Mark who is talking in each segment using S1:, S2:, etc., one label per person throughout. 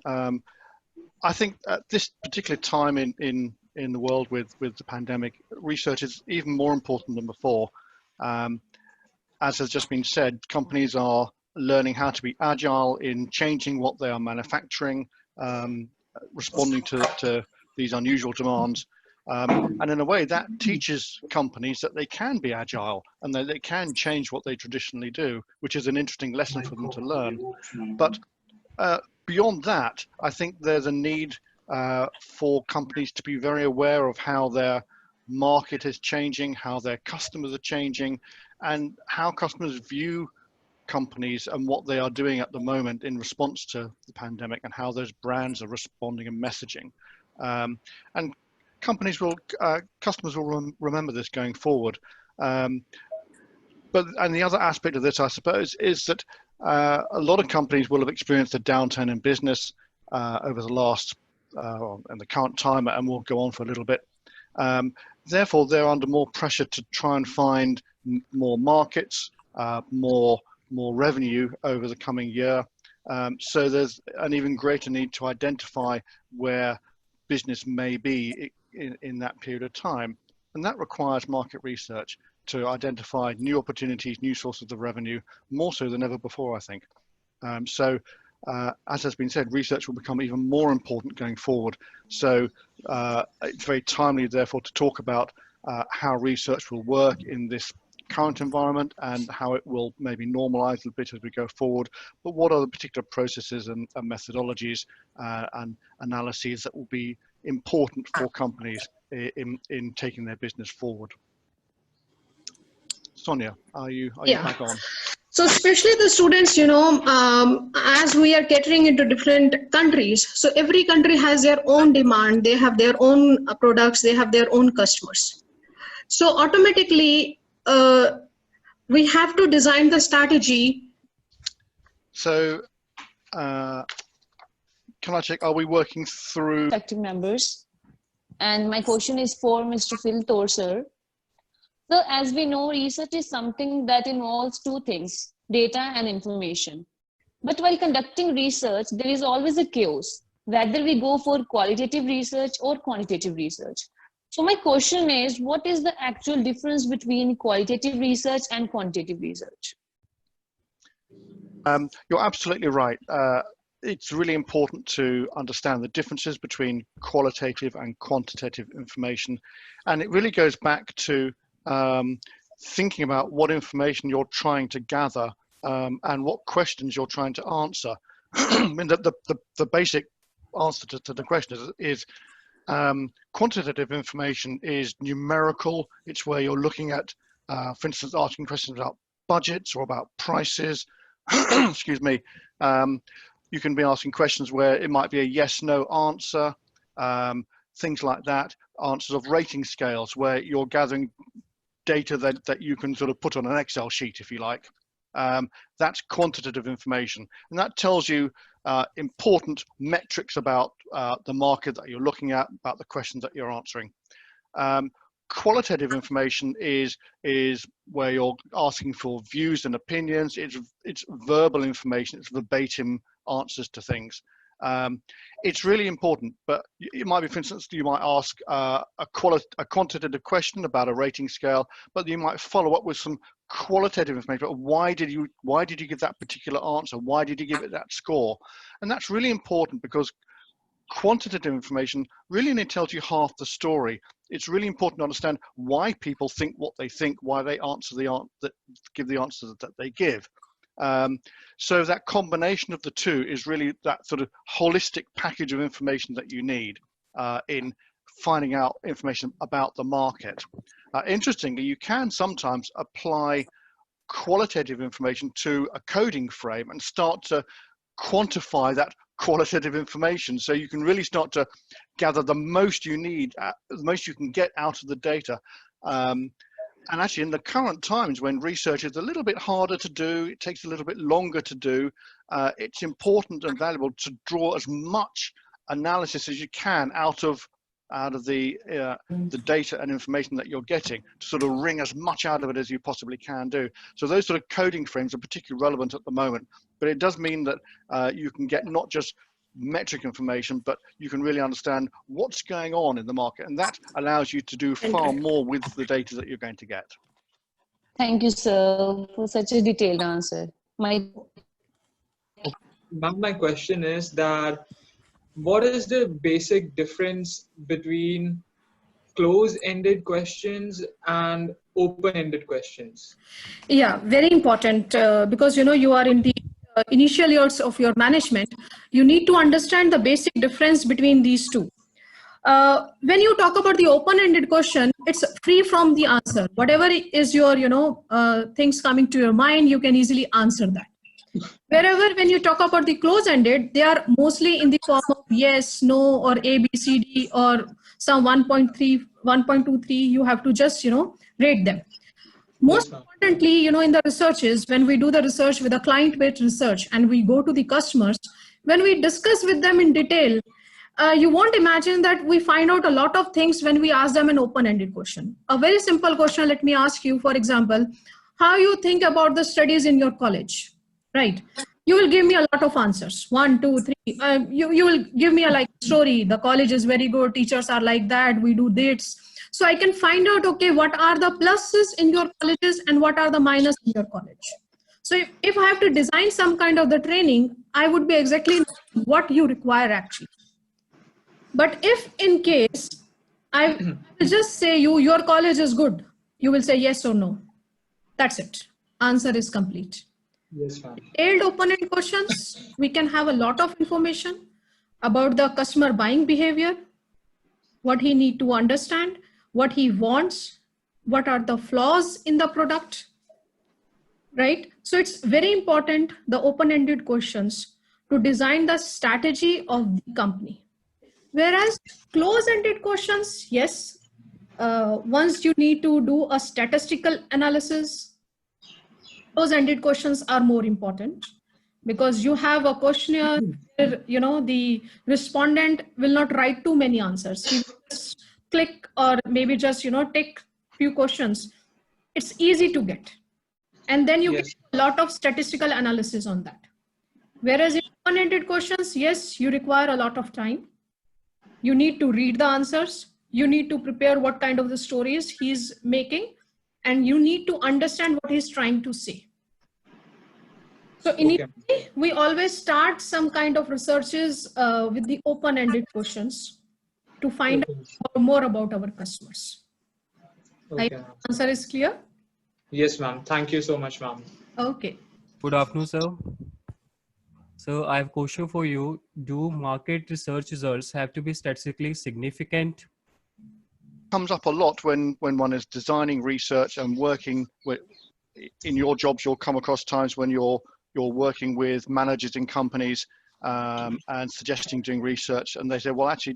S1: I think at this particular time in the world with the pandemic, research is even more important than before. As has just been said, companies are learning how to be agile in changing what they are manufacturing, responding to these unusual demands. And in a way that teaches companies that they can be agile and that they can change what they traditionally do, which is an interesting lesson for them to learn. But beyond that, I think there's a need for companies to be very aware of how their market is changing, how their customers are changing, and how customers view companies and what they are doing at the moment in response to the pandemic, and how those brands are responding and messaging. And customers will remember this going forward. And the other aspect of this, I suppose, is that a lot of companies will have experienced a downturn in business over the last and the current time, and will go on for a little bit. Therefore, they're under more pressure to try and find more markets, more revenue over the coming year. So there's an even greater need to identify where business may be in that period of time. And that requires market research to identify new opportunities, new sources of revenue, more so than ever before, I think. As has been said, research will become even more important going forward. So it's very timely, therefore, to talk about how research will work in this current environment and how it will maybe normalize a bit as we go forward. But what are the particular processes and methodologies and analyses that will be important for companies in taking their business forward? Sonia, are you back on?
S2: So especially the students, as we are catering into different countries, so every country has their own demand, they have their own products, they have their own customers. So automatically, we have to design the strategy.
S1: So can I check, are we working through
S3: effective members? And my question is for Mr. Phil Torser. So as we know, research is something that involves two things, data and information. But while conducting research, there is always a chaos, whether we go for qualitative research or quantitative research. So my question is, what is the actual difference between qualitative research and quantitative research?
S1: You're absolutely right. It's really important to understand the differences between qualitative and quantitative information. And it really goes back to thinking about what information you're trying to gather and what questions you're trying to answer. I mean, the basic answer to the question is quantitative information is numerical. It's where you're looking at, for instance, asking questions about budgets or about prices. Excuse me. You can be asking questions where it might be a yes/no answer, things like that. Answers of rating scales where you're gathering data that you can sort of put on an Excel sheet, if you like. That's quantitative information, and that tells you important metrics about the market that you're looking at, about the questions that you're answering. Qualitative information is where you're asking for views and opinions. It's verbal information. It's verbatim answers to things. It's really important, but it might be, for instance, you might ask a quantitative question about a rating scale, but you might follow up with some qualitative information. Why did you give that particular answer? Why did you give it that score? And that's really important, because quantitative information really only tells you half the story. It's really important to understand why people think what they think, why they give the answers that they give. So that combination of the two is really that sort of holistic package of information that you need in finding out information about the market. Interestingly, you can sometimes apply qualitative information to a coding frame and start to quantify that qualitative information. So you can really start to gather the most you need, the most you can get out of the data. And actually, in the current times when research is a little bit harder to do, it takes a little bit longer to do, it's important and valuable to draw as much analysis as you can out of the data and information that you're getting, to sort of wring as much out of it as you possibly can do. So those sort of coding frames are particularly relevant at the moment, but it does mean that you can get not just metric information, but you can really understand what's going on in the market. And that allows you to do far more with the data that you're going to get.
S3: Thank you, sir, for such a detailed answer.
S4: Ma'am, my question is that what is the basic difference between close-ended questions and open-ended questions?
S2: Yeah, very important, because you are in the initial years of your management. You need to understand the basic difference between these two. When you talk about the open-ended question, it's free from the answer. Whatever is your things coming to your mind, you can easily answer that. Wherever when you talk about the close-ended, they are mostly in the form of yes, no, or A, B, C, D, or some 1.3, 1.23. You have to just rate them. Most importantly, in the researches, when we do the research with a client-based research and we go to the customers, when we discuss with them in detail, you won't imagine that we find out a lot of things when we ask them an open-ended question. A very simple question, let me ask you, for example, how you think about the studies in your college, right? You will give me a lot of answers, 1, 2, 3. You will give me a story. The college is very good. Teachers are like that. We do this. So I can find out, okay, what are the pluses in your colleges and what are the minuses in your college. So if I have to design some kind of the training, I would be exactly what you require actually. But if in case I will just say your college is good, you will say yes or no. That's it. Answer is complete.
S4: Yes, ma'am.
S2: Detailed open-ended questions, we can have a lot of information about the customer buying behavior, what he need to understand, what he wants, what are the flaws in the product, right? So it's very important, the open-ended questions, to design the strategy of the company. Whereas close-ended questions, yes, once you need to do a statistical analysis, close-ended questions are more important because you have a questionnaire where, the respondent will not write too many answers. He will just click or maybe just, take few questions. It's easy to get. And then you get a lot of statistical analysis on that. Whereas in open-ended questions, yes, you require a lot of time. You need to read the answers. You need to prepare what kind of the stories he's making, and you need to understand what he's trying to say. So initially, we always start some kind of researches with the open-ended questions to find out more about our customers. I hope the answer is clear?
S4: Yes, ma'am. Thank you so much, ma'am.
S2: Okay.
S5: Good afternoon, sir. So I have a question for you. Do market research results have to be statistically significant?
S1: Comes up a lot when one is designing research and working with, in your jobs, you'll come across times when you're working with managers in companies and suggesting doing research, and they say, well, actually,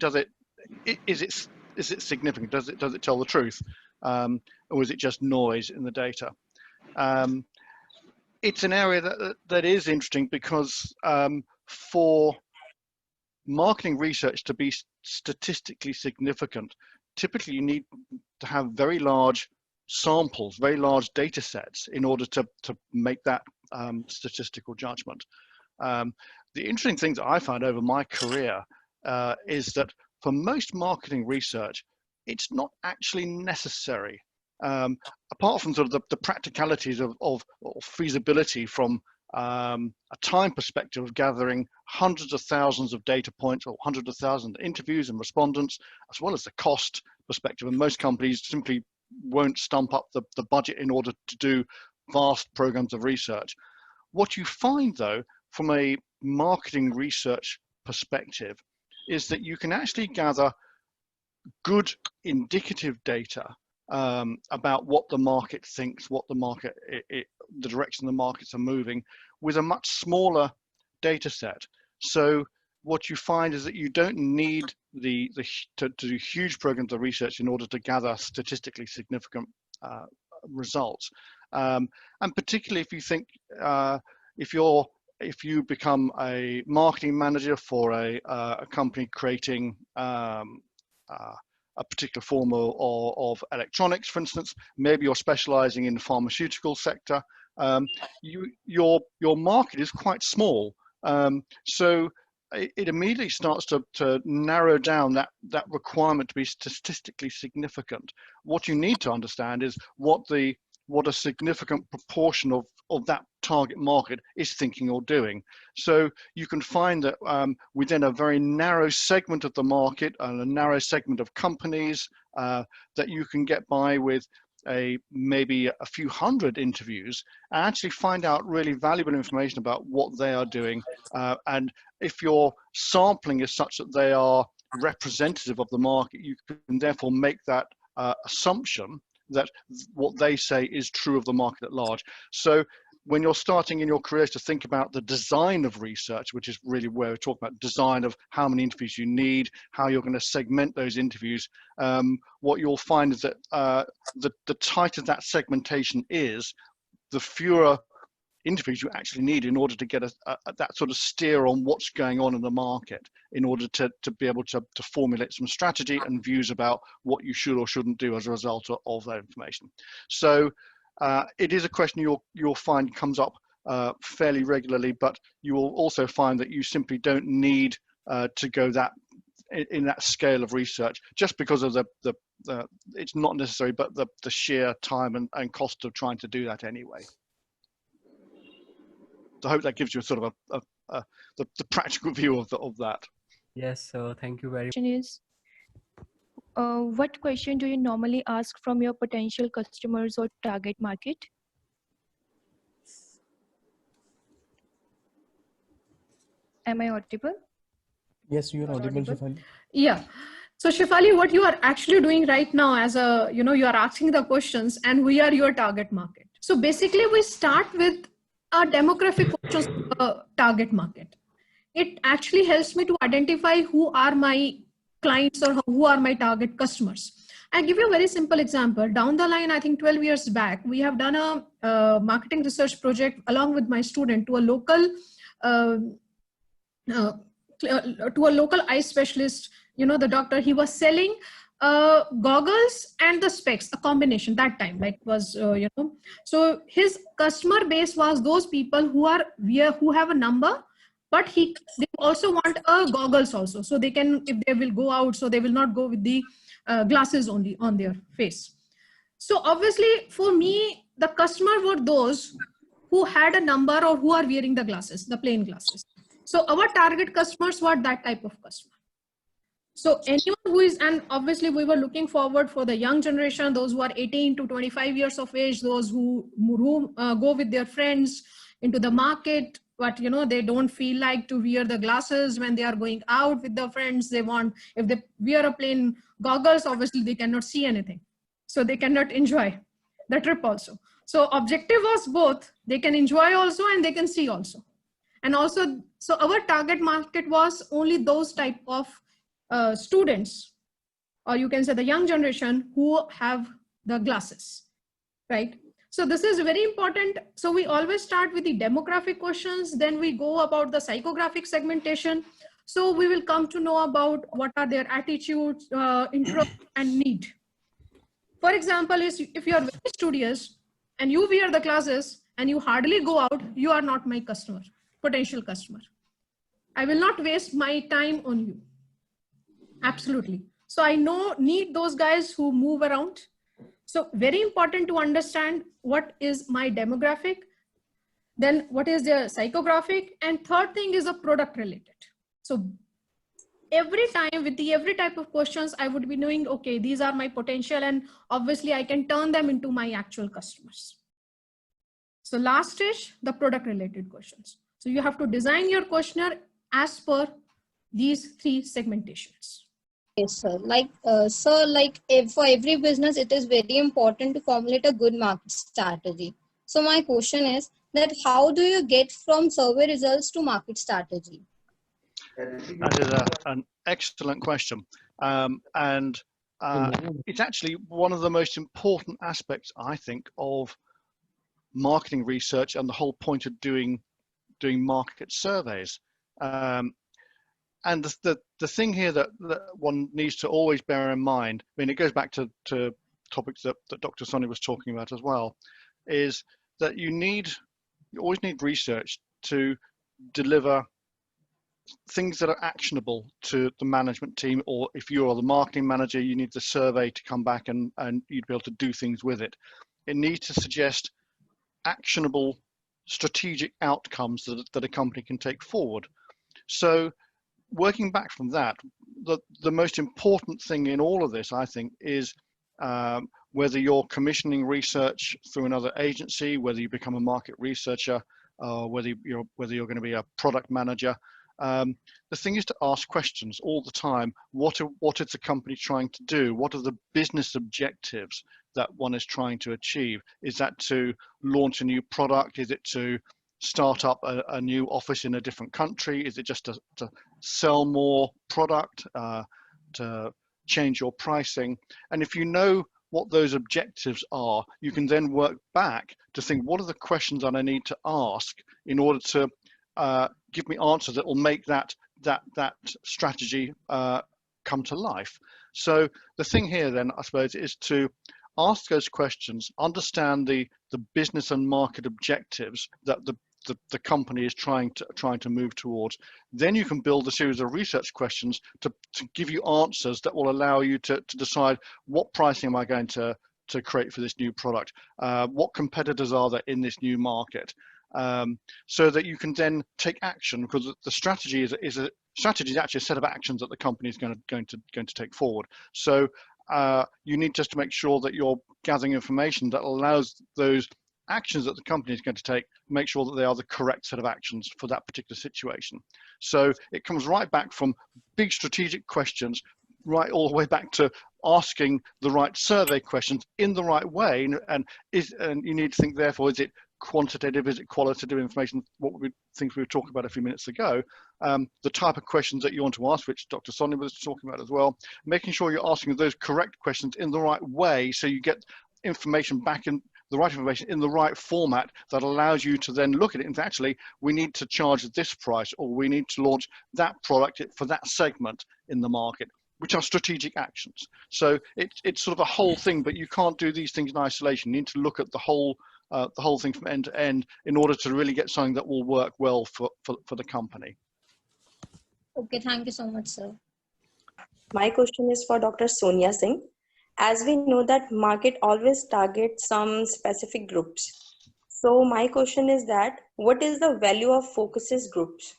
S1: is it significant? Does it tell the truth? Or is it just noise in the data? It's an area that is interesting because for marketing research to be statistically significant, typically you need to have very large samples, very large data sets in order to make that statistical judgment. The interesting things that I found over my career is that for most marketing research, it's not actually necessary. Apart from sort of the practicalities of feasibility from a time perspective of gathering hundreds of thousands of data points or hundreds of thousands of interviews and respondents, as well as the cost perspective. And most companies simply won't stump up the budget in order to do vast programs of research. What you find, though, from a marketing research perspective is that you can actually gather good indicative data about what the market thinks, what the market, the direction the markets are moving, with a much smaller data set. So what you find is that you don't need to do huge programs of research in order to gather statistically significant results. And particularly if you think, if you become a marketing manager for a company creating a particular form of electronics, for instance, maybe you're specializing in the pharmaceutical sector, your market is quite small. So it immediately starts to narrow down that requirement to be statistically significant. What you need to understand is what a significant proportion of that target market is thinking or doing. So you can find that within a very narrow segment of the market and a narrow segment of companies, that you can get by with maybe a few hundred interviews and actually find out really valuable information about what they are doing. And if your sampling is such that they are representative of the market, you can therefore make that assumption that what they say is true of the market at large. So when you're starting in your careers to think about the design of research, which is really where we're talking about design of how many interviews you need, how you're going to segment those interviews, what you'll find is that the tighter that segmentation is, the fewer interviews you actually need in order to get that sort of steer on what's going on in the market, in order to be able to formulate some strategy and views about what you should or shouldn't do as a result of that information. So it is a question you'll find comes up fairly regularly, but you will also find that you simply don't need to go in that scale of research, just because of it's not necessary, but the sheer time and cost of trying to do that anyway. So I hope that gives you a sort of the practical view of that.
S5: Yes, thank you very much.
S6: Question is, what question do you normally ask from your potential customers or target market? Am I audible?
S7: Yes, you are audible, Shefali.
S2: Yeah. So Shefali, what you are actually doing right now as you are asking the questions and we are your target market. So basically we start with a demographic questions target market. It actually helps me to identify who are my clients or who are my target customers. I'll give you a very simple example. Down the line, I think 12 years back, we have done a marketing research project along with my student to a local eye specialist, the doctor. He was selling goggles and the specs, a combination that time, like was, so his customer base was those people who have a number, but they also want goggles also. So they can, if they will go out, so they will not go with the glasses only on their face. So obviously for me, the customer were those who had a number or who are wearing the glasses, the plain glasses. So our target customers were that type of customer. So anyone who is, and obviously we were looking forward for the young generation, those who are 18 to 25 years of age, those who go with their friends into the market, but they don't feel like to wear the glasses when they are going out with their friends. They want, if they wear a plain goggles, obviously they cannot see anything. So they cannot enjoy the trip also. So objective was both, they can enjoy also and they can see also. And also, so our target market was only those type of students, or you can say the young generation who have the glasses, right? So this is very important. So we always start with the demographic questions, then we go about the psychographic segmentation. So we will come to know about what are their attitudes, interests and need. For example, if you are very studious and you wear the glasses and you hardly go out, you are not my customer, potential customer. I will not waste my time on you. Absolutely. So I need those guys who move around. So very important to understand what is my demographic, then what is their psychographic, and third thing is a product related. So every time with every type of questions, I would be knowing, okay, these are my potential and obviously I can turn them into my actual customers. So last stage, the product related questions. So you have to design your questionnaire as per these three segmentations.
S8: Yes, sir. For every business, it is very important to formulate a good market strategy. So my question is that how do you get from survey results to market strategy?
S1: That is an excellent question. It's actually one of the most important aspects, I think, of marketing research and the whole point of doing market surveys. And the thing here that one needs to always bear in mind, I mean, it goes back to topics that Dr. Sonia was talking about as well, is that you always need research to deliver things that are actionable to the management team, or if you're the marketing manager, you need the survey to come back and you'd be able to do things with it. It needs to suggest actionable strategic outcomes that a company can take forward. So working back from that, the most important thing in all of this, I think, is whether you're commissioning research through another agency, whether you become a market researcher, whether you're going to be a product manager. The thing is to ask questions all the time. What is the company trying to do? What are the business objectives that one is trying to achieve? Is that to launch a new product? Is it to start up a new office in a different country? Is it just to sell more product, to change your pricing? And if you know what those objectives are, you can then work back to think, what are the questions that I need to ask in order to give me answers that will make that strategy come to life. So the thing here then, I suppose, is to ask those questions, understand the business and market objectives that the company is trying to move towards. Then you can build a series of research questions to give you answers that will allow you to decide, what pricing am I going to create for this new product? What competitors are there in this new market? So that you can then take action, because the strategy is actually a set of actions that the company is going to take forward. So you need just to make sure that you're gathering information that allows those actions that the company is going to take, make sure that they are the correct set of actions for that particular situation. So it comes right back from big strategic questions, right all the way back to asking the right survey questions in the right way. And you need to think, therefore, is it quantitative, is it qualitative information? Things we were talking about a few minutes ago, the type of questions that you want to ask, which Dr. Sonia was talking about as well, making sure you're asking those correct questions in the right way, so you get information back in the right information in the right format that allows you to then look at it and say, actually, we need to charge this price, or we need to launch that product for that segment in the market, which are strategic actions. So it's sort of a whole thing, but you can't do these things in isolation. You need to look at the whole thing from end to end in order to really get something that will work well for the company.
S8: Okay, thank you so much, sir.
S9: My question is for Dr. Sonia Singh. As we know that market always targets some specific groups. So my question is that, what is the value of focuses groups?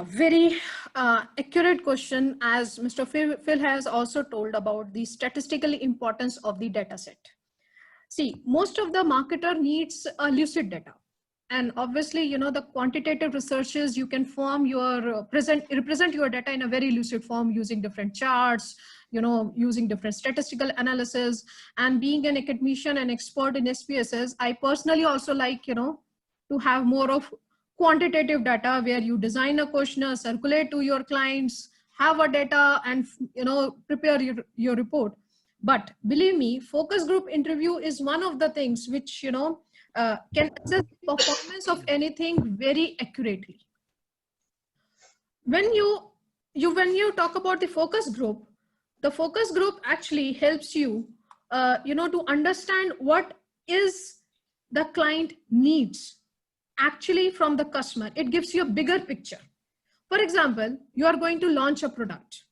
S2: Very accurate question, as Mr. Phil has also told about the statistical importance of the data set. See, most of the marketer needs a lucid data. And obviously, you know, the quantitative researches, you can form your represent your data in a very lucid form using different charts, you know, using different statistical analysis. And being an academician and expert in SPSS, I personally also like, you know, to have more of quantitative data where you design a questionnaire, circulate to your clients, have a data, and, you know, prepare your report. But believe me, focus group interview is one of the things which, you know, can assess the performance of anything very accurately. When you talk about the focus group actually helps you, you know, to understand what is the client needs actually from the customer. It gives you a bigger picture. For example, you are going to launch a product.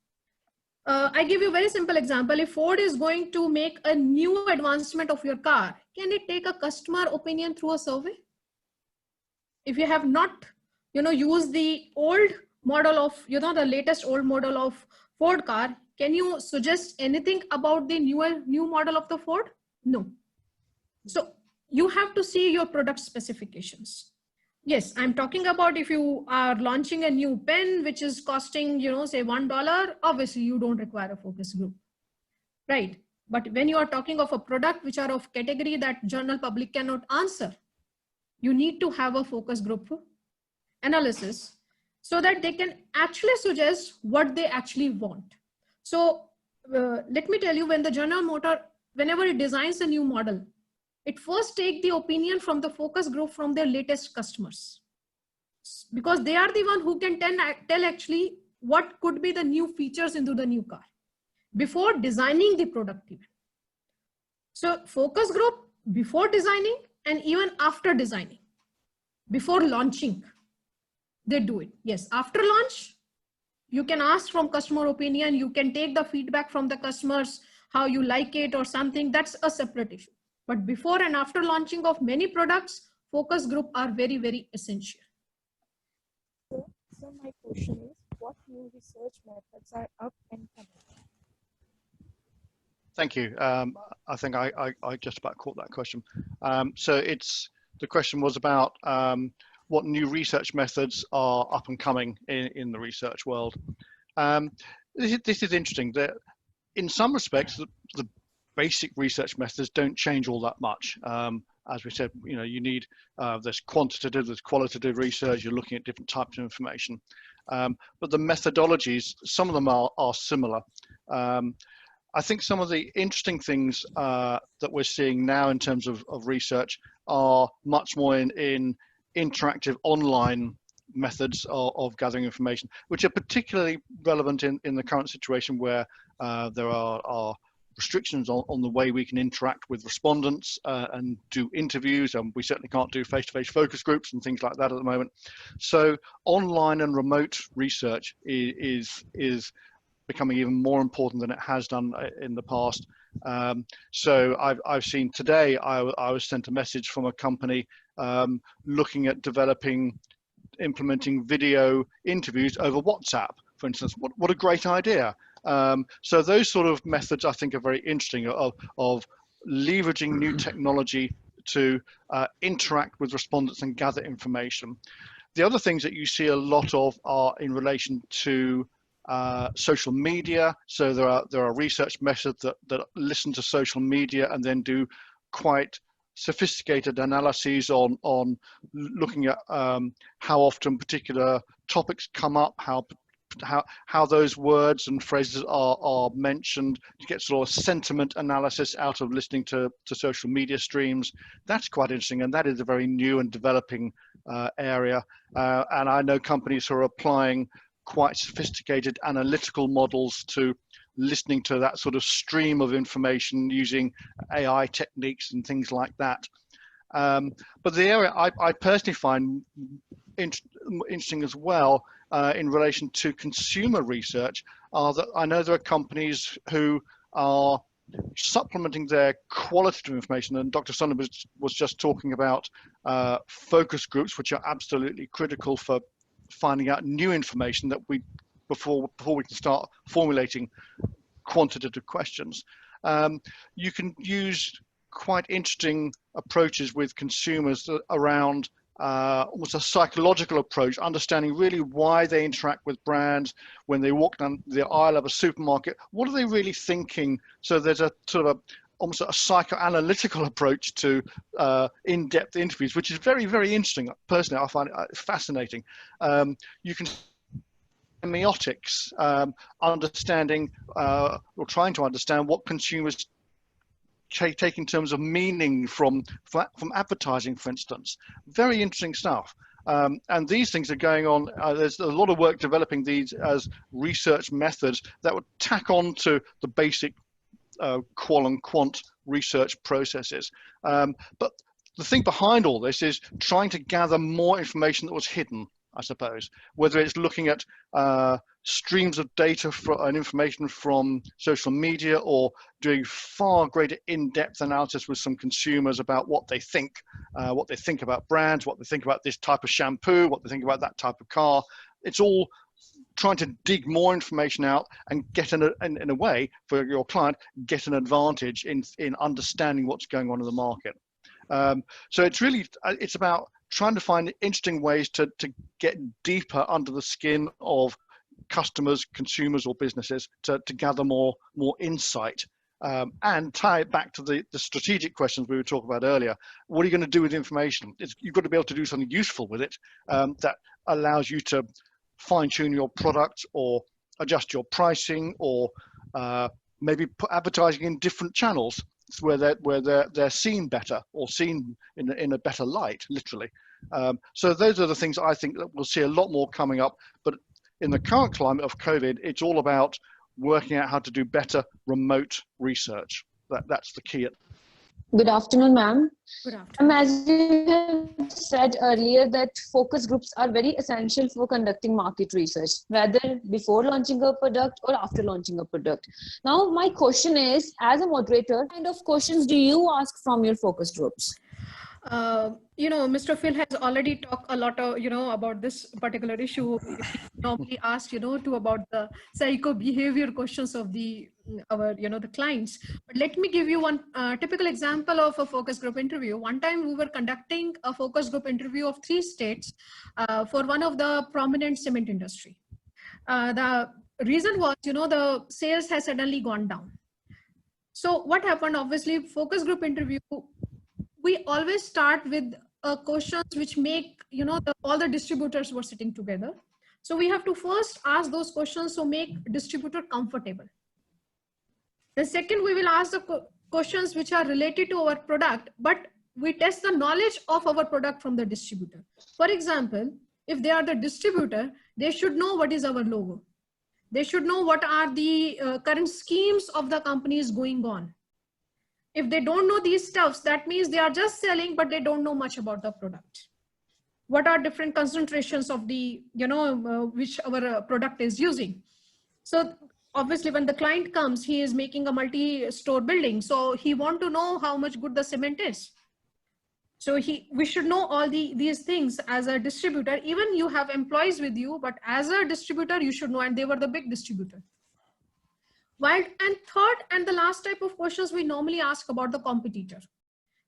S2: I give you a very simple example. If Ford is going to make a new advancement of your car, can it take a customer opinion through a survey? If you have not, you know, used the old model of, you know, the latest old model of Ford car, can you suggest anything about the new model of the Ford? No. So you have to see your product specifications. Yes, I'm talking about if you are launching a new pen, which is costing, you know, say $1, obviously you don't require a focus group, right? But when you are talking of a product which are of category that general public cannot answer, you need to have a focus group analysis so that they can actually suggest what they actually want. So let me tell you, when the General Motor, whenever it designs a new model, it first take the opinion from the focus group from their latest customers, because they are the one who can tell actually what could be the new features into the new car before designing the product even. So focus group before designing and even after designing, before launching. they do it. Yes, after launch, you can ask from customer opinion, you can take the feedback from the customers, how you like it or something, that's a separate issue. But before and after launching of many products, focus group are very, very essential.
S6: So my question is, what new research methods are up and coming?
S1: Thank you. I think I just about caught that question. So the question was about what new research methods are up and coming in the research world. This is interesting. That in some respects, the basic research methods don't change all that much. As we said, you need there's quantitative, there's qualitative research. You're looking at different types of information, but the methodologies, some of them are similar. I think some of the interesting things that we're seeing now in terms of research are much more in interactive online methods of gathering information, which are particularly relevant in the current situation where there are restrictions on the way we can interact with respondents and do interviews, and we certainly can't do face-to-face focus groups and things like that at the moment. So online and remote research is becoming even more important than it has done in the past. So I've seen today, I was sent a message from a company looking at implementing video interviews over WhatsApp, for instance. What a great idea. So those sort of methods I think are very interesting, of leveraging new technology to interact with respondents and gather information. The other things that you see a lot of are in relation to social media. So there are research methods that listen to social media and then do quite sophisticated analyses on looking at how often particular topics come up, how those words and phrases are mentioned, to get sort of sentiment analysis out of listening to social media streams. That's quite interesting, and that is a very new and developing area. And I know companies who are applying quite sophisticated analytical models to listening to that sort of stream of information using AI techniques and things like that. But the area I personally find interesting as well in relation to consumer research are that I know there are companies who are supplementing their qualitative information, and Dr. Sonia was just talking about focus groups, which are absolutely critical for finding out new information that before we can start formulating quantitative questions. You can use quite interesting approaches with consumers around almost a psychological approach, understanding really why they interact with brands when they walk down the aisle of a supermarket. What are they really thinking? So there's a sort of almost a psychoanalytical approach to in-depth interviews, which is very, very interesting. Personally, I find it fascinating. You can semiotics, understanding or trying to understand what consumers take in terms of meaning from advertising, for instance. Very interesting stuff. And these things are going on. There's a lot of work developing these as research methods that would tack on to the basic qual and quant research processes. But the thing behind all this is trying to gather more information that was hidden, I suppose, whether it's looking at streams of data and information from social media, or doing far greater in-depth analysis with some consumers about what they think about brands, what they think about this type of shampoo, what they think about that type of car. It's all trying to dig more information out and get in a way for your client, get an advantage in understanding what's going on in the market. So it's about trying to find interesting ways to get deeper under the skin of customers, consumers, or businesses to gather more insight, and tie it back to the strategic questions we were talking about earlier. What are you going to do with information? You've got to be able to do something useful with it that allows you to fine-tune your product or adjust your pricing, or maybe put advertising in different channels where they're seen better, or seen in a better light, literally. So those are the things I think that we'll see a lot more coming up. But in the current climate of COVID, it's all about working out how to do better remote research. That's the key.
S3: Good afternoon, ma'am.
S6: Good afternoon.
S3: As you have said earlier that focus groups are very essential for conducting market research, whether before launching a product or after launching a product. Now, my question is, as a moderator, what kind of questions do you ask from your focus groups?
S2: Mr. Phil has already talked a lot of, about this particular issue. We normally ask, to about the psycho behavior questions of the clients. But let me give you one typical example of a focus group interview. One time we were conducting a focus group interview of 3 states for one of the prominent cement industry. The reason was, the sales has suddenly gone down. So what happened, obviously, focus group interview, we always start with questions which make, all the distributors were sitting together. So we have to first ask those questions to make distributor comfortable. The second, we will ask the questions which are related to our product, but we test the knowledge of our product from the distributor. For example, if they are the distributor, they should know what is our logo. They should know what are the current schemes of the companies going on. If they don't know these stuffs, that means they are just selling, but they don't know much about the product. What are different concentrations of the, which our product is using. So obviously when the client comes, he is making a multi-store building. So he want to know how much good the cement is. So we should know all these things as a distributor. Even you have employees with you, but as a distributor, you should know, and they were the big distributor. And third and the last type of questions we normally ask about the competitor.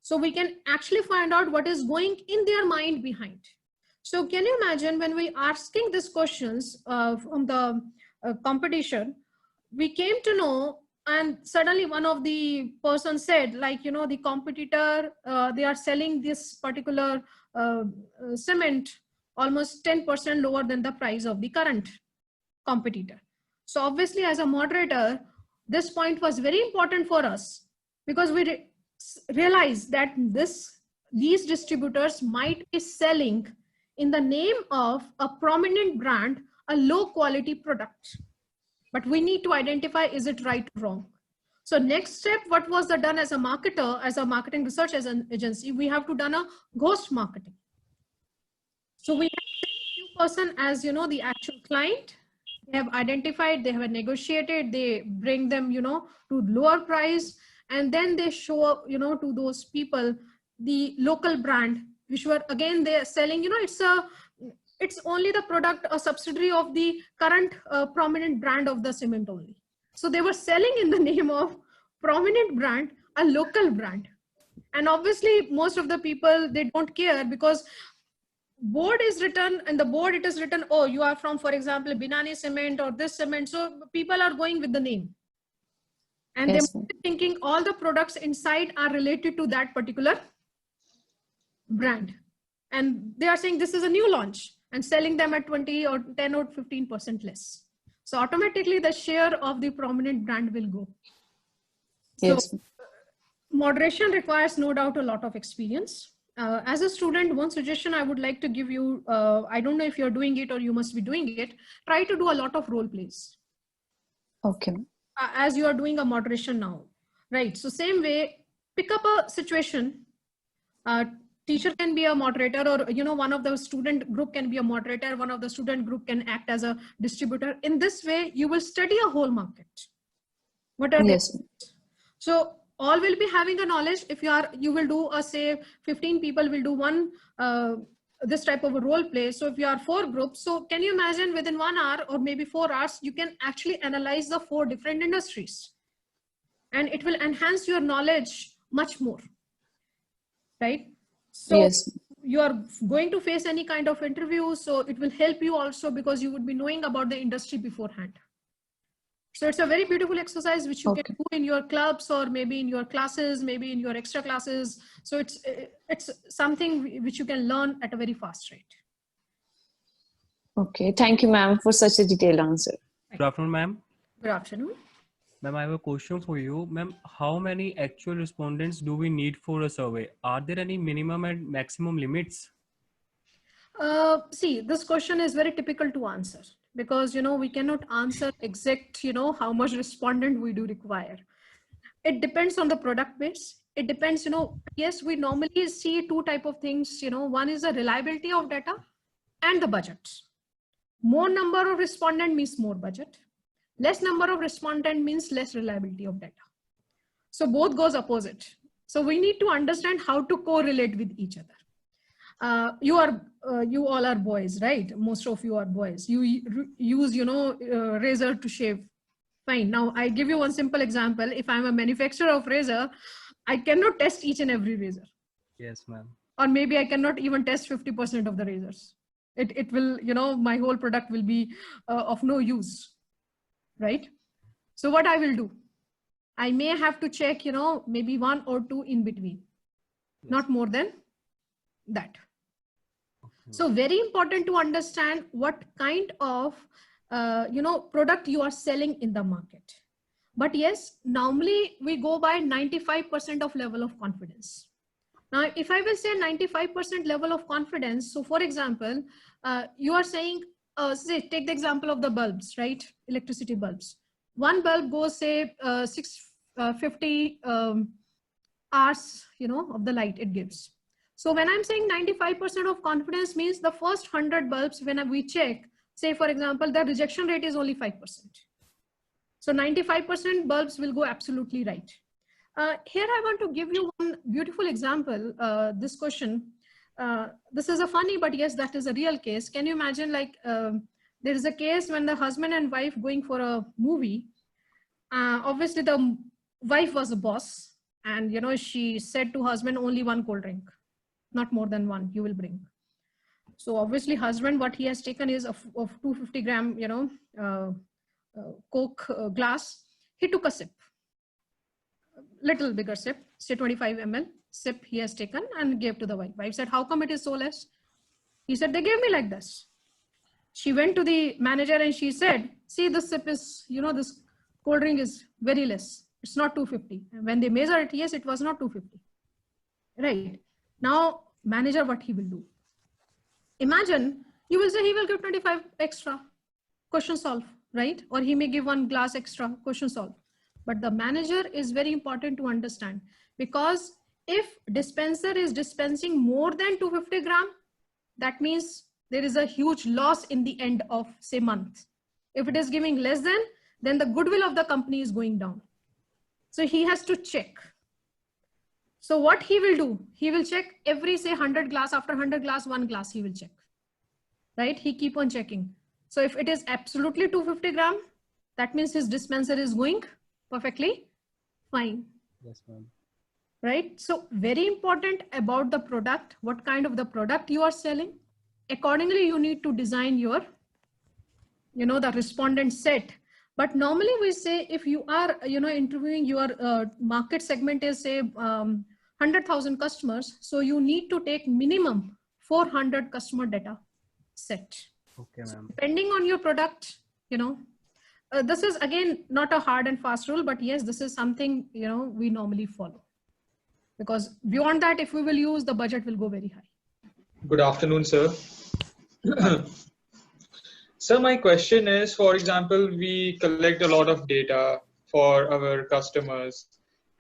S2: So we can actually find out what is going in their mind behind. So can you imagine when we are asking these questions from the competition, we came to know, and suddenly one of the person said, like, the competitor, they are selling this particular cement almost 10% lower than the price of the current competitor. So obviously as a moderator, this point was very important for us because we realized that these distributors might be selling in the name of a prominent brand, a low quality product. But we need to identify, is it right or wrong? So next step, what was done as a marketer, as a marketing research as an agency, we have to done a ghost marketing. So we have a person as, the actual client. They have identified, they have negotiated, they bring them, to lower price, and then they show up, to those people, the local brand, which were again, they're selling, it's only the product, a subsidiary of the current prominent brand of the cement only. So they were selling in the name of prominent brand, a local brand. And obviously most of the people, they don't care because board is written, and the board it is written, oh, you are from, for example, Binani cement or this cement. So people are going with the name. And yes, they're thinking all the products inside are related to that particular brand. And they are saying this is a new launch and selling them at 20 or 10 or 15% less. So automatically the share of the prominent brand will go. Yes. So moderation requires no doubt a lot of experience. As a student, one suggestion I would like to give you, I don't know if you're doing it or you must be doing it, try to do a lot of role plays. Okay. As you are doing a moderation now, right? So same way, pick up a situation. Teacher can be a moderator, or one of the student group can be a moderator, one of the student group can act as a distributor. In this way, you will study a whole market. What are yes. So all will be having a knowledge. If you will do say 15 people will do one this type of a role play. So if you are 4 groups, so can you imagine within 1 hour or maybe 4 hours, you can actually analyze the 4 different industries, and it will enhance your knowledge much more, right? So yes, you are going to face any kind of interview, so it will help you also because you would be knowing about the industry beforehand. So it's a very beautiful exercise which you can do in your clubs or maybe in your classes, maybe in your extra classes. So it's something which you can learn at a very fast rate.
S3: Okay, thank you, ma'am, for such a detailed answer.
S5: Good afternoon, ma'am.
S2: Good afternoon.
S5: Ma'am, I have a question for you. Ma'am, how many actual respondents do we need for a survey? Are there any minimum and maximum limits?
S2: See, this question is very typical to answer because, we cannot answer exact, how much respondent we do require. It depends on the product base. it depends, yes, we normally see two type of things, one is the reliability of data and the budget. More number of respondent means more budget. Less number of respondent means less reliability of data. So both goes opposite. So we need to understand how to correlate with each other. You all are boys, right? Most of you are boys. You use, razor to shave. Fine. Now I give you one simple example. If I'm a manufacturer of razor, I cannot test each and every razor.
S5: Yes, ma'am.
S2: Or maybe I cannot even test 50% of the razors. It will, my whole product will be of no use, right? So what I will do, I may have to check, maybe one or two in between, yes. Not more than that. Okay. So very important to understand what kind of, product you are selling in the market. But yes, normally we go by 95% of level of confidence. Now, if I will say 95% level of confidence, so for example, you are saying, say, take the example of the bulbs, right? Electricity bulbs. One bulb goes, say, 650 hours, of the light it gives. So when I'm saying 95% of confidence means the first 100 bulbs, when we check, say, for example, the rejection rate is only 5%. So 95% bulbs will go absolutely right. Here I want to give you one beautiful example. This question, this is a funny, but yes, that is a real case. Can you imagine, like, there is a case when the husband and wife going for a movie. Obviously the wife was a boss, and she said to husband, only one cold drink, not more than one you will bring. So obviously husband, what he has taken is of 250 gram, Coke glass. He took a sip, little bigger sip, say 25 ml sip he has taken and gave to the wife. Wife said, how come it is so less? He said, they gave me like this. She went to the manager and she said, see, this sip is, this cold drink is very less. It's not 250. And when they measure it, yes, it was not 250. Right. Now, manager, what he will do? Imagine you will say he will give 25 extra, question solve, right? Or he may give one glass extra, question solve. But the manager is very important to understand, because if dispenser is dispensing more than 250 gram, that means there is a huge loss in the end of, say, month. If it is giving less than, then the goodwill of the company is going down. So he has to check. So what he will do, he will check every, say, 100 glass, after 100 glass, one glass he will check, right? He keep on checking. So if it is absolutely 250 gram, that means his dispenser is going perfectly fine.
S5: Yes, ma'am.
S2: Right? So very important about the product, what kind of the product you are selling. Accordingly, you need to design your, the respondent set. But normally we say, if you are, interviewing your market segment is, say, 100,000 customers. So you need to take minimum 400 customer data set.
S5: Okay, ma'am.
S2: So depending on your product, this is again not a hard and fast rule, but yes, this is something, we normally follow. Because beyond that, if we will use, the budget will go very high.
S4: Good afternoon, sir. So my question is, for example, we collect a lot of data for our customers,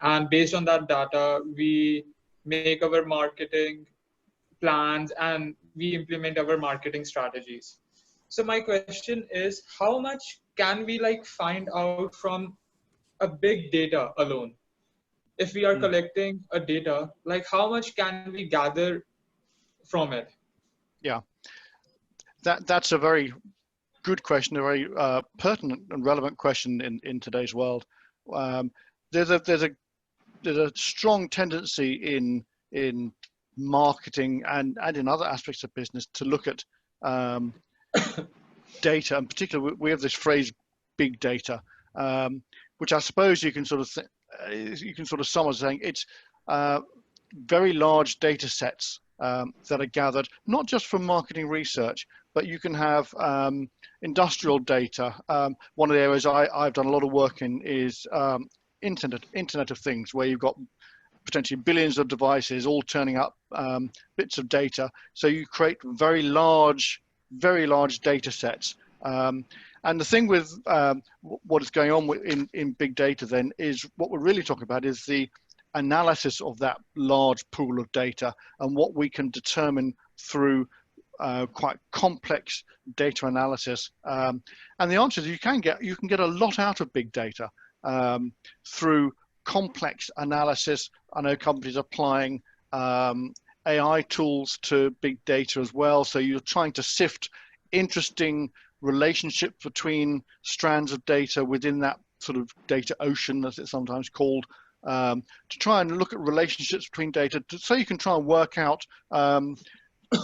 S4: and based on that data, we make our marketing plans and we implement our marketing strategies. So my question is, how much can we find out from a big data alone? If we are collecting a data, how much can we gather from it?
S1: Yeah, that's a very good question, a very pertinent and relevant question in today's world. There's a strong tendency in marketing and in other aspects of business to look at data, and particularly we have this phrase big data, which I suppose you can sort of sum as saying it's very large data sets that are gathered not just from marketing research, but you can have industrial data. One of the areas I've done a lot of work in is Internet of Things, where you've got potentially billions of devices all turning up bits of data. So you create very large data sets. And the thing with what is going on in big data then is what we're really talking about is the analysis of that large pool of data and what we can determine through quite complex data analysis. And the answer is you can get a lot out of big data through complex analysis. I know companies applying AI tools to big data as well. So you're trying to sift interesting relationships between strands of data within that sort of data ocean, as it's sometimes called, to try and look at relationships between data, so you can try and work out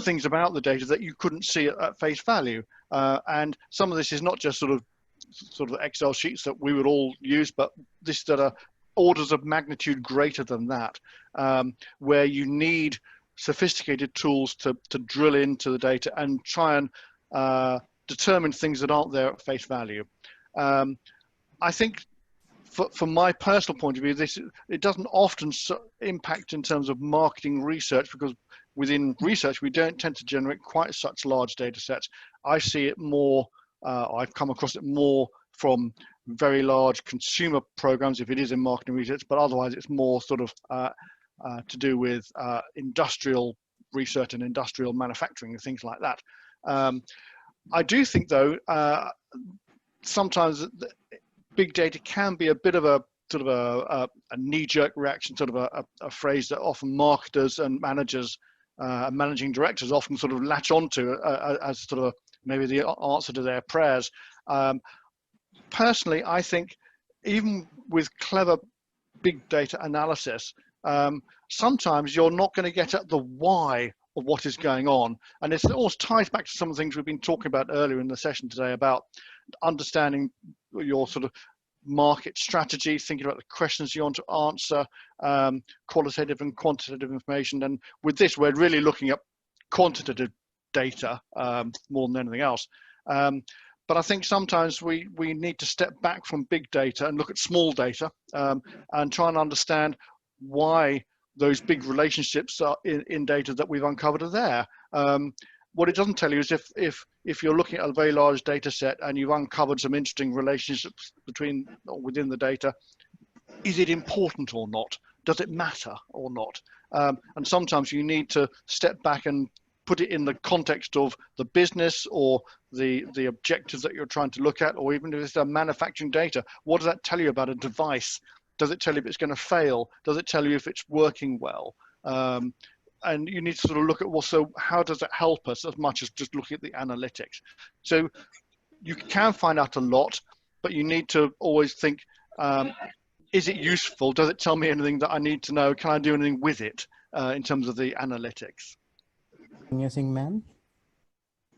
S1: things about the data that you couldn't see at face value. And some of this is not just sort of Excel sheets that we would all use, but this that are orders of magnitude greater than that, where you need sophisticated tools to drill into the data and try and determine things that aren't there at face value. I think from my personal point of view, it doesn't often impact in terms of marketing research, because within research, we don't tend to generate quite such large data sets. I see it more, I've come across it more from very large consumer programs, if it is in marketing research, but otherwise it's more sort of to do with industrial research and industrial manufacturing and things like that. I do think, though, sometimes big data can be a bit of a sort of a knee-jerk reaction, sort of a phrase that often marketers and managers and managing directors often sort of latch onto as sort of maybe the answer to their prayers. Personally, I think even with clever big data analysis, sometimes you're not going to get at the why of what is going on. And it always ties back to some of the things we've been talking about earlier in the session today about understanding your sort of market strategy, thinking about the questions you want to answer, qualitative and quantitative information. And with this, we're really looking at quantitative data more than anything else. But I think sometimes we need to step back from big data and look at small data and try and understand why those big relationships are in data that we've uncovered are there. What it doesn't tell you is if you're looking at a very large data set and you've uncovered some interesting relationships between or within the data, is it important or not? Does it matter or not? And sometimes you need to step back and put it in the context of the business or the objectives that you're trying to look at, or even if it's a manufacturing data, what does that tell you about a device? Does it tell you if it's going to fail? Does it tell you if it's working well? And you need to sort of look at, well, so how does it help us as much as just looking at the analytics? So you can find out a lot, but you need to always think, is it useful? Does it tell me anything that I need to know? Can I do anything with it in terms of the analytics?
S7: Sonia Singh, ma'am.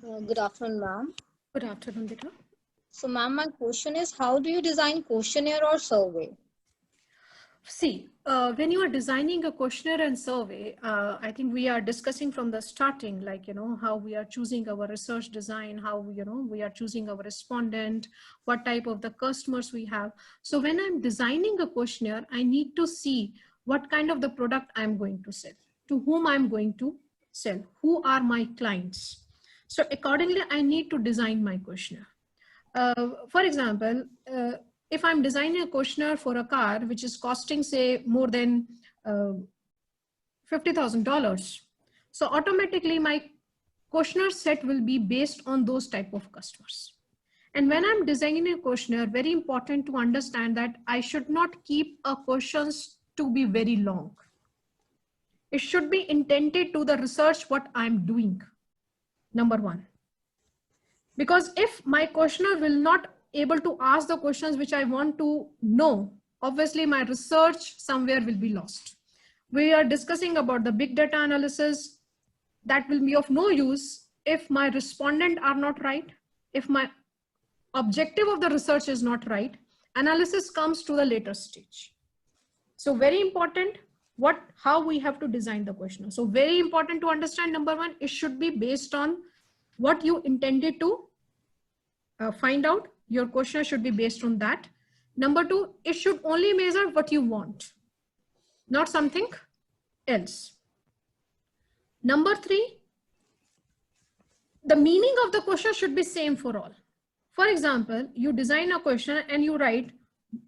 S8: Good afternoon, ma'am.
S2: Good afternoon, Dita.
S8: So, ma'am, my question is, how do you design questionnaire or survey?
S2: See, when you are designing a questionnaire and survey, I think we are discussing from the starting, like, how we are choosing our research design, how, we are choosing our respondent, what type of the customers we have. So when I'm designing a questionnaire, I need to see what kind of the product I'm going to sell, to whom I'm going to sell, who are my clients. So accordingly, I need to design my questionnaire. For example, if I'm designing a questionnaire for a car, which is costing, say, more than $50,000, so automatically my questionnaire set will be based on those type of customers. And when I'm designing a questionnaire, very important to understand that I should not keep a questions to be very long. It should be intended to the research what I'm doing, number one. Because if my questionnaire will not able to ask the questions which I want to know, obviously my research somewhere will be lost. We are discussing about the big data analysis. That will be of no use if my respondent are not right, if my objective of the research is not right. Analysis comes to the later stage. So very important, how we have to design the questionnaire. So very important to understand, number one, it should be based on what you intended to find out. Your questionnaire should be based on that. Number two, it should only measure what you want, not something else. Number three, the meaning of the question should be same for all. For example, you design a question and you write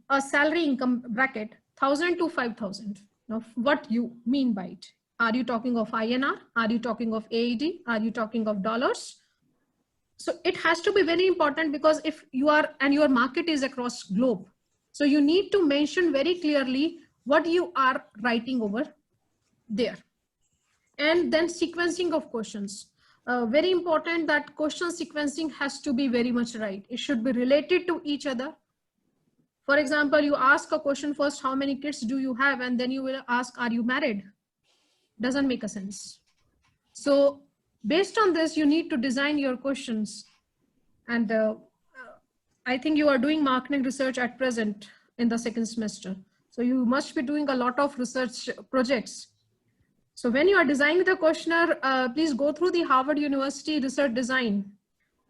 S2: a salary income bracket, 1,000 to 5,000. Now, what you mean by it? Are you talking of INR? Are you talking of AED? Are you talking of dollars? So it has to be very important, because if you are, and your market is across globe, so you need to mention very clearly what you are writing over there. And then sequencing of questions. Very important that question sequencing has to be very much right. It should be related to each other. For example, you ask a question first, how many kids do you have? And then you will ask, are you married? Doesn't make a sense. So based on this, you need to design your questions. And I think you are doing marketing research at present in the second semester. So you must be doing a lot of research projects. So when you are designing the questionnaire, please go through the Harvard University research design.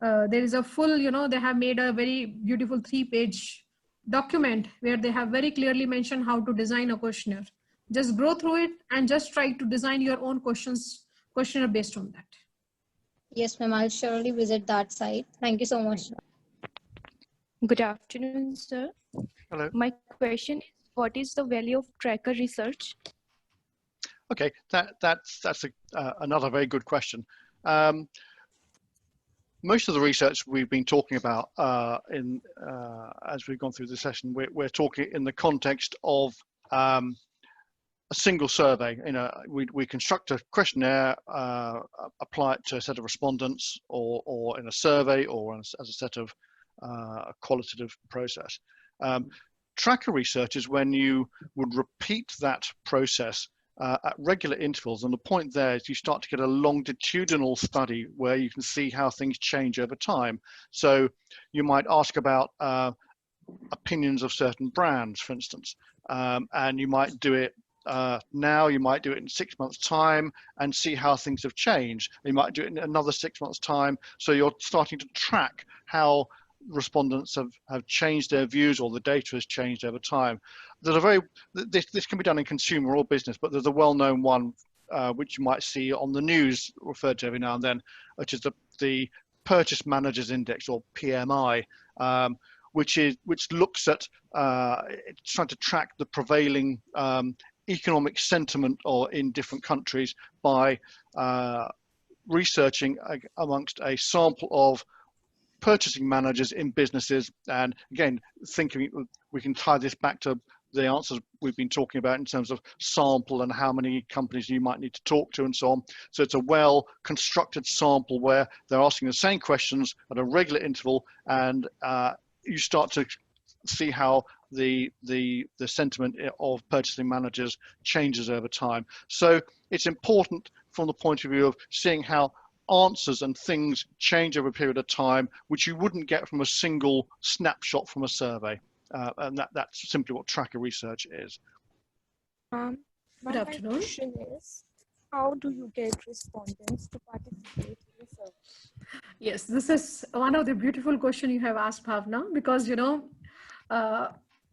S2: There is a full, they have made a very beautiful 3-page document where they have very clearly mentioned how to design a questionnaire. Just go through it and just try to design your own questionnaire based on that.
S8: Yes, ma'am, I'll surely visit that site. Thank you so much.
S6: Good afternoon, sir.
S1: Hello.
S6: My question is, what is the value of tracker research?
S1: Okay, that's another very good question. Most of the research we've been talking about as we've gone through the session, we're talking in the context of a single survey. We construct a questionnaire, apply it to a set of respondents, or in a survey, or as a set of a qualitative process. Tracker research is when you would repeat that process at regular intervals, and the point there is you start to get a longitudinal study where you can see how things change over time. So you might ask about opinions of certain brands, for instance, and you might do it now, you might do it in 6 months' time and see how things have changed. You might do it in another 6 months' time. So you're starting to track how respondents have changed their views, or the data has changed over time. There's this can be done in consumer or business, but there's a well-known one which you might see on the news referred to every now and then, which is the Purchase Managers Index, or PMI, which looks at trying to track the prevailing economic sentiment in different countries by researching amongst a sample of purchasing managers in businesses. And again, thinking we can tie this back to the answers we've been talking about in terms of sample and how many companies you might need to talk to and so on. So it's a well constructed sample where they're asking the same questions at a regular interval, and you start to see how the sentiment of purchasing managers changes over time. So it's important from the point of view of seeing how answers and things change over a period of time, which you wouldn't get from a single snapshot from a survey. And that's simply what tracker research is.
S6: My question is, how do you get respondents to participate in the survey?
S2: Yes, this is one of the beautiful questions you have asked, Bhavna, because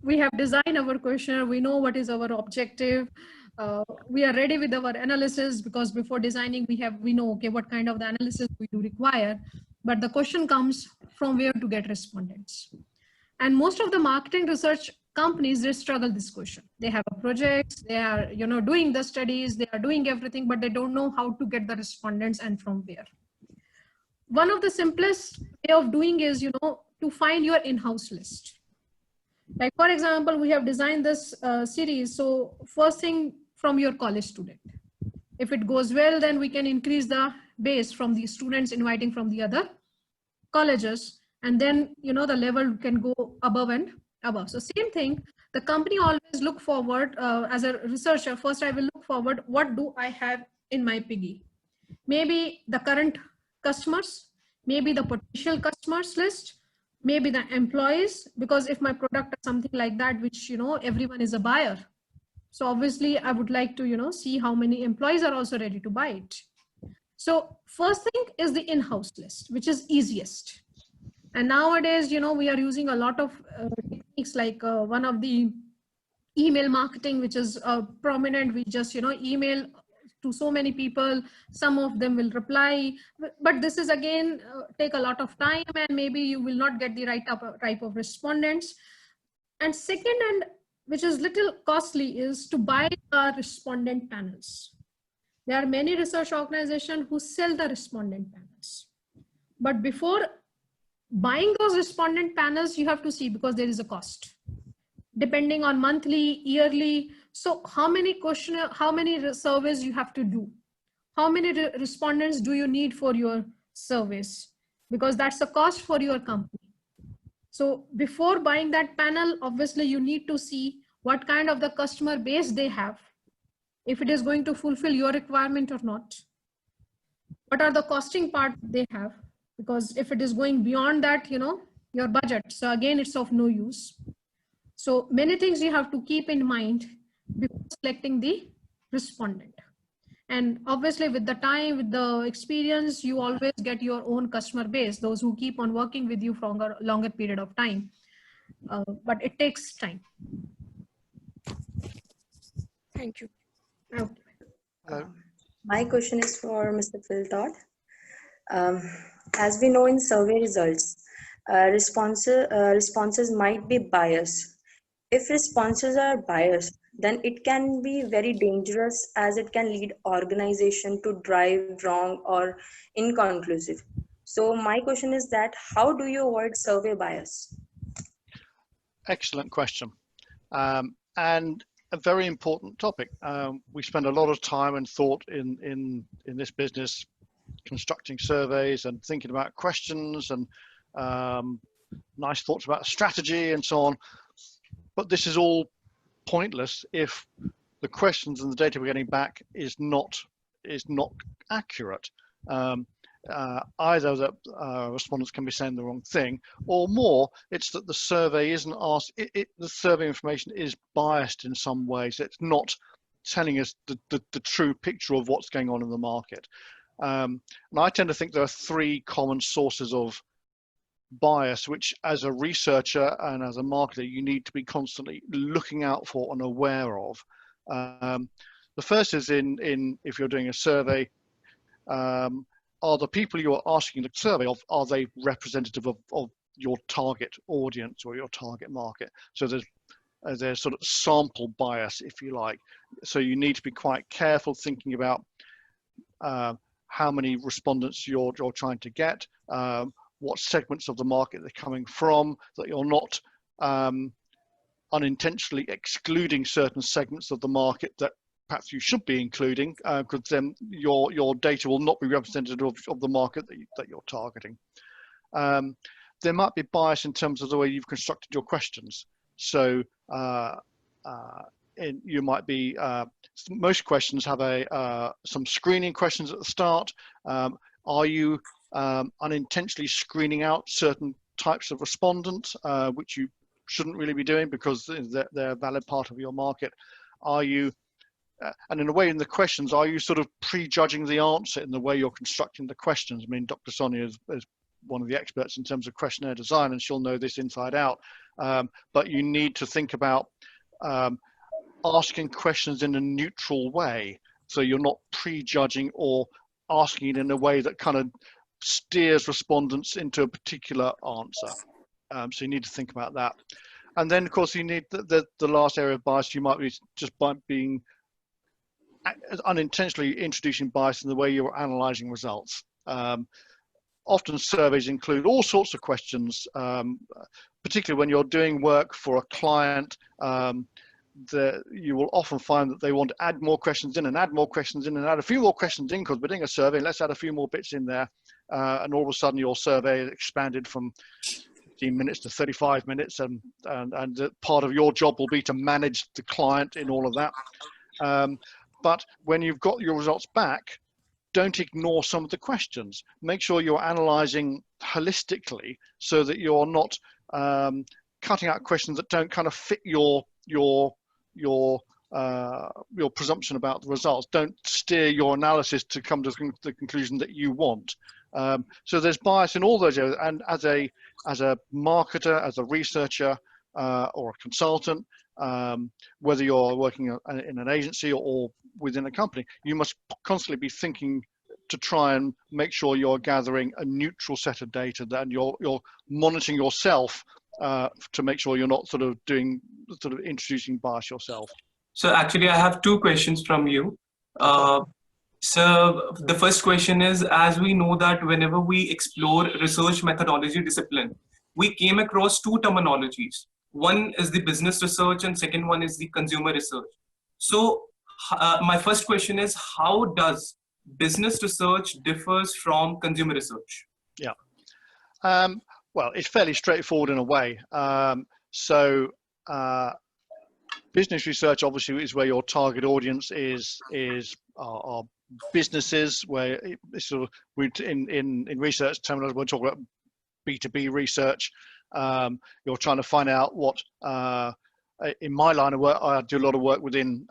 S2: we have designed our questionnaire, we know what is our objective. We are ready with our analysis, because before designing we know, okay, what kind of the analysis we do require, but the question comes from where to get respondents. And most of the marketing research companies, they struggle this question. They have projects, they are doing the studies, they are doing everything, but they don't know how to get the respondents and from where. One of the simplest way of doing is to find your in-house list. Like, for example, we have designed this series. So first thing, from your college student. If it goes well, then we can increase the base from the students inviting from the other colleges. And then, the level can go above and above. So same thing, the company always look forward as a researcher. First, I will look forward, what do I have in my piggy? Maybe the current customers, maybe the potential customers list, maybe the employees, because if my product is something like that, which, everyone is a buyer. So obviously I would like to, see how many employees are also ready to buy it. So first thing is the in-house list, which is easiest. And nowadays, we are using a lot of techniques, like one of the email marketing, which is prominent. We just, email to so many people, some of them will reply, but this is again take a lot of time, and maybe you will not get the right type of respondents. And second, and which is little costly, is to buy respondent panels. There are many research organizations who sell the respondent panels. But before buying those respondent panels, you have to see, because there is a cost, depending on monthly, yearly. So how many surveys you have to do? How many respondents do you need for your surveys? Because that's a cost for your company. So before buying that panel, obviously you need to see what kind of the customer base they have, if it is going to fulfill your requirement or not. What are the costing part they have? Because if it is going beyond that, your budget, so again, it's of no use. So many things you have to keep in mind before selecting the respondent. And obviously with the time, with the experience, you always get your own customer base, those who keep on working with you for a longer period of time. But it takes time.
S6: Thank you.
S2: Okay.
S9: My question is for Mr. Phil Todd. As we know in survey results, responses might be biased. If responses are biased, then it can be very dangerous, as it can lead organization to drive wrong or inconclusive. So my question is that, how do you avoid survey bias?
S1: Excellent question. And a very important topic. We spend a lot of time and thought in this business constructing surveys and thinking about questions and nice thoughts about strategy and so on. But this is all pointless if the questions and the data we're getting back is not accurate. Either that respondents can be saying the wrong thing, or more, it's that the survey isn't asked. The survey information is biased in some ways. It's not telling us the true picture of what's going on in the market. And I tend to think there are three common sources of bias, which as a researcher and as a marketer, you need to be constantly looking out for and aware of. The first is if you're doing a survey, are the people you are asking the survey of, are they representative of your target audience or your target market? So there's sort of sample bias, if you like. So you need to be quite careful thinking about how many respondents you're trying to get, what segments of the market they're coming from, that you're not unintentionally excluding certain segments of the market that perhaps you should be including, because then your data will not be representative of the market that you're targeting. There might be bias in terms of the way you've constructed your questions. So you might be, most questions have some screening questions at the start. Are you unintentionally screening out certain types of respondents, which you shouldn't really be doing because they're a valid part of your market? Are you, and in a way in the questions, are you sort of prejudging the answer in the way you're constructing the questions? I mean, Dr. Sonia is one of the experts in terms of questionnaire design, and she'll know this inside out. But you need to think about asking questions in a neutral way. So you're not prejudging or asking it in a way that kind of steers respondents into a particular answer. So you need to think about that. And then, of course, you need the last area of bias. You might be just by being unintentionally introducing bias in the way you're analyzing results. Often surveys include all sorts of questions, particularly when you're doing work for a client. You will often find that they want to add more questions in and add more questions in and add a few more questions in because we're doing a survey. Let's add a few more bits in there. And all of a sudden your survey expanded from 15 minutes to 35 minutes. And part of your job will be to manage the client in all of that. But when you've got your results back, don't ignore some of the questions. Make sure you're analyzing holistically so that you're not cutting out questions that don't kind of fit your presumption about the results. Don't steer your analysis to come to the conclusion that you want. So there's bias in all those areas. And as a marketer, as a researcher, or a consultant, whether you're working in an agency or within a company, you must constantly be thinking to try and make sure you're gathering a neutral set of data, that you're monitoring yourself to make sure you're not sort of introducing bias yourself?
S10: So actually, I have two questions from you. So the first question is, as we know that whenever we explore research methodology discipline, we came across two terminologies. One is the business research and second one is the consumer research. So my first question is, how does business research differs from consumer research?
S1: Yeah. Well, it's fairly straightforward in a way. Business research obviously is where your target audience are businesses, where it's sort of in research terminology we're talking about B2B research. You're trying to find out what in my line of work, I do a lot of work within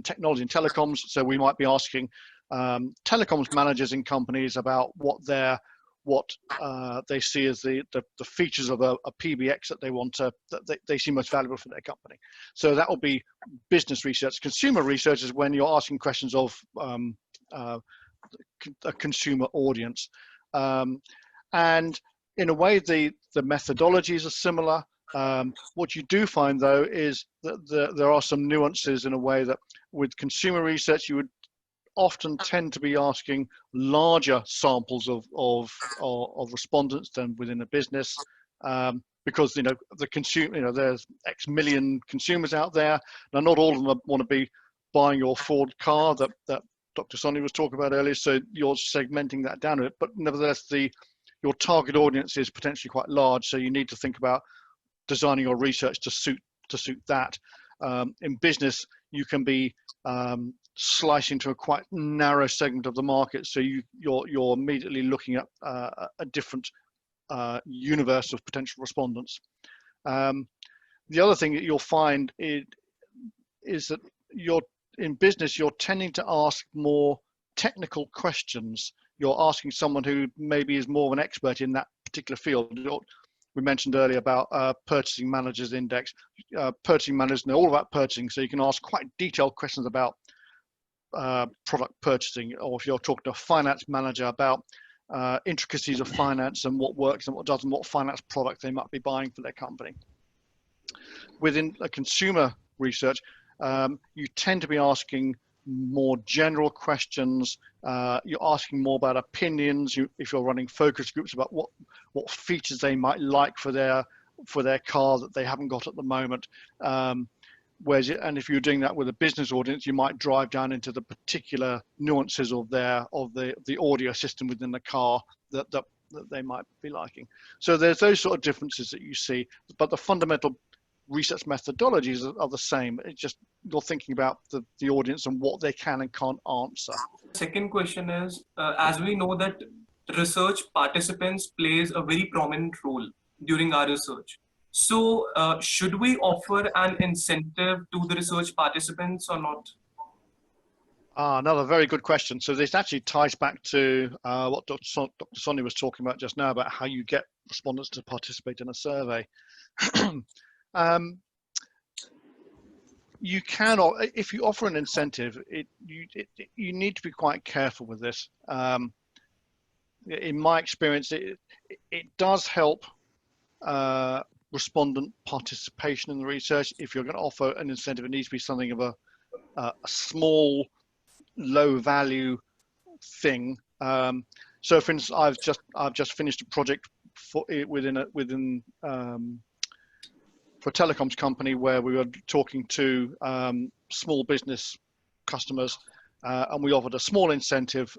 S1: technology and telecoms. So we might be asking telecoms managers in companies about what they see as the features of a PBX that they want that they see most valuable for their company. So that will be business research. Consumer research is when you're asking questions of a consumer audience, and in a way the methodologies are similar. What you do find though is that there are some nuances in a way that with consumer research you would often tend to be asking larger samples of respondents than within a business, because the consumer, there's X million consumers out there. Now, not all of them want to be buying your Ford car that Dr. Sonia was talking about earlier. So you're segmenting that down a bit, but nevertheless, your target audience is potentially quite large. So you need to think about designing your research to suit that. In business, you can be slicing to a quite narrow segment of the market, so you're immediately looking at a different universe of potential respondents. The other thing that you'll find is that in business you're tending to ask more technical questions. You're asking someone who maybe is more of an expert in that particular field. We mentioned earlier about purchasing managers index. Purchasing managers know all about purchasing, so you can ask quite detailed questions about product purchasing, or if you're talking to a finance manager about intricacies of finance and what works and what doesn't, what finance product they might be buying for their company. Within a consumer research, you tend to be asking more general questions. You're asking more about opinions. If you're running focus groups, about what features they might like for their car that they haven't got at the moment. And if you're doing that with a business audience, you might drive down into the particular nuances of the audio system within the car that they might be liking. So there's those sort of differences that you see, but the fundamental research methodologies are the same. It's just you're thinking about the audience and what they can and can't answer.
S10: Second question is, as we know that research participants plays a very prominent role during our research. So should we offer an incentive to the research participants or not?
S1: Another very good question. So this actually ties back to what Dr. Sonia was talking about just now, about how you get respondents to participate in a survey. You can, if you offer an incentive, you need to be quite careful with this. In my experience, it does help respondent participation in the research. If you're going to offer an incentive, it needs to be something of a small, low value thing. So for instance, I've just finished a project for a telecoms company where we were talking to small business customers, and we offered a small incentive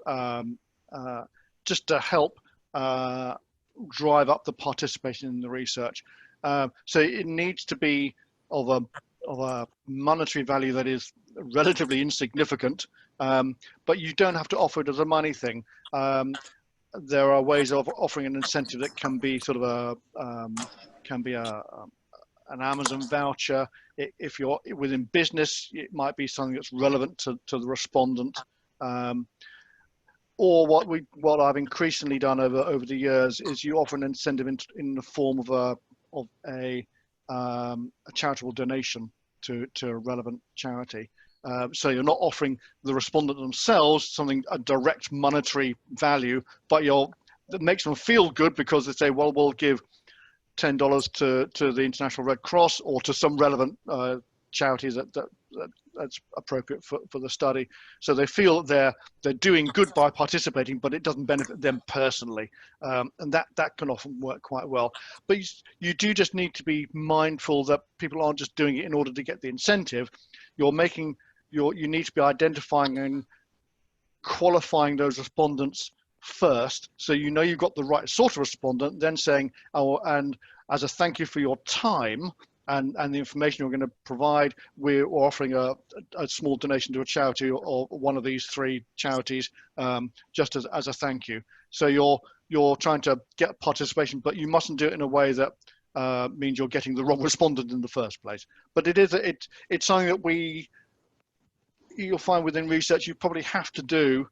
S1: just to help drive up the participation in the research. So it needs to be of a monetary value that is relatively insignificant, but you don't have to offer it as a money thing. There are ways of offering an incentive that can be sort of an Amazon voucher. If you're within business, it might be something that's relevant to the respondent. Or what I've increasingly done over the years is you offer an incentive in the form of a charitable donation to a relevant charity. So you're not offering the respondent themselves a direct monetary value, but that makes them feel good because they say, well, we'll give $10 to the International Red Cross or to some relevant charities that's appropriate for the study. So they feel that they're doing good by participating, but it doesn't benefit them personally, and that can often work quite well. But you do just need to be mindful that people aren't just doing it in order to get the incentive. You need to be identifying and qualifying those respondents first, so you know you've got the right sort of respondent, then saying, oh, and as a thank you for your time and the information you're going to provide, we're offering a small donation to a charity or one of these 3 charities, just as a thank you. So you're trying to get participation, but you mustn't do it in a way that means you're getting the wrong respondent in the first place. But it's something that you'll find within research you probably have to do,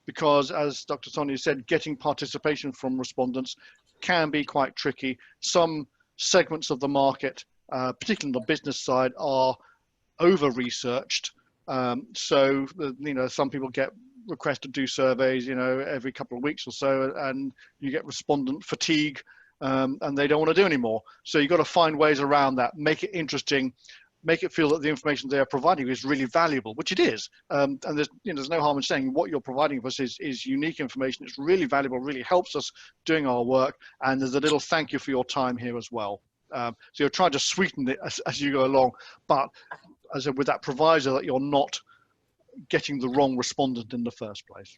S1: because as Dr. Sonia said, getting participation from respondents can be quite tricky. Some segments of the market, particularly on the business side, are over-researched. So, some people get requests to do surveys, every couple of weeks or so, and you get respondent fatigue, and they don't want to do anymore. So you've got to find ways around that, make it interesting, make it feel that the information they are providing is really valuable, which it is. And there's no harm in saying what you're providing us is unique information. It's really valuable, really helps us doing our work. And there's a little thank you for your time here as well. So you're trying to sweeten it as you go along, but as with that proviso that you're not getting the wrong respondent in the first place.